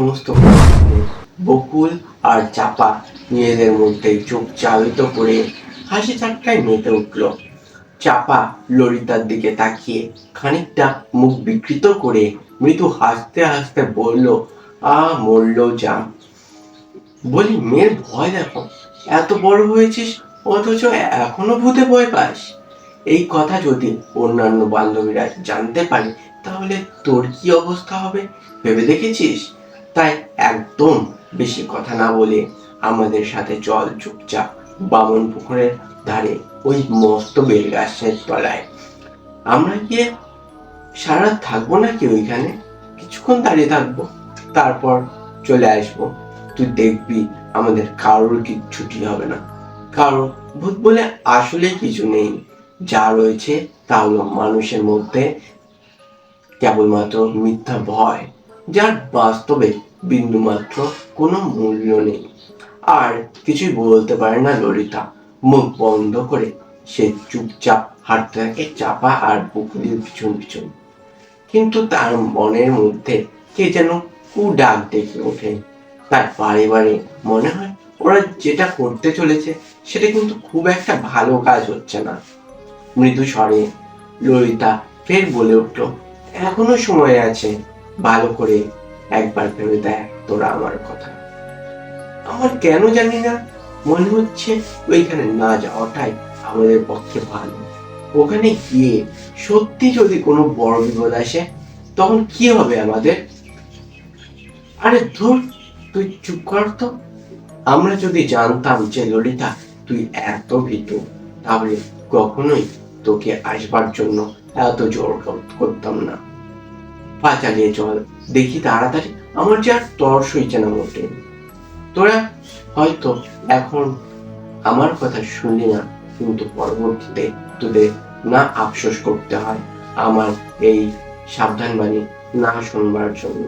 সমস্ত বকুল আর চাপা নিজেদের মধ্যে চোখ চালিত করে হাসি ঠাট্টায় মেতে উঠল। চাপা ললিতার দিকে তাকিয়ে খানিকটা মুখ বিকৃত করে মৃদু হাসতে হাসতে বলল, মরল যা। বলি, মেয়ের ভয় দেখো, এত বড় হয়েছিস অথচ এখনো ভূতে ভয় পাস। এই কথা যদি অন্যান্য বান্ধবীরা জানতে পারে তাহলে তোর কি অবস্থা হবে ভেবে দেখেছিস? তাই একদম বেশি কথা না বলে আমাদের সাথে চল চুপচাপ বামন পুকুরের ধারে ওই মস্ত বেল গাছের তলায়। আমরা গিয়ে সারা থাকবো নাকি ওইখানে, কিছুক্ষণ দাঁড়িয়ে থাকবো, তারপর চলে আসবো। তুই দেখবি আমাদের কারোর কিচ্ছুটি হবে না। কারণ ভূত বলে আসলে কিছু নেই, যা রয়েছে তা হলো মানুষের মধ্যে কেবলমাত্র মিথ্যা ভয়, যার বাস্তবে বিন্দুমাত্র কোনো মূল্য নেই। আর কিছুই বলতে পারে না ললিতা। মুখ বন্ধ করে সে চুপচাপ হাঁটতে থাকে চাপা আর পুকুরের পিছন পিছন। কিন্তু তার মনের মধ্যে কে যেন কু ডাক ডেকে ওঠে। তার বারে বারে মনে হয় ওরা যেটা করতে চলেছে সেটা কিন্তু খুব একটা ভালো কাজ হচ্ছে না। মৃদু স্বরে ললিতা ফের বলে উঠল, এখনো সময় আছে, ভালো করে একবার ভেবে দেখ তোরা আমার কথা। আমার কেন জানি না মনে হচ্ছে ওইখানে না যাওয়াটাই আমাদের পক্ষে ভালো। ওখানে গিয়ে সত্যি যদি কোনো বড় বিপদ আসে তখন কি হবে আমাদের? আরে ধুর, তুই চুপ কর তো। আমরা যদি জানতাম যে ললিতা তুই এত ভীতু, তাহলে কখনোই তোকে আসবার জন্য এত জোর করতাম না। পা চালিয়ে চল, দেখি তাড়াতাড়ি, আমার যে আর তর্স হইছে না মোটে। তোরা হয়তো এখন আমার কথা শুনলি না, কিন্তু পরবর্তীতে তোদের না আফসোস করতে হয় আমার এই সাবধান বাণী না শুনবার জন্য।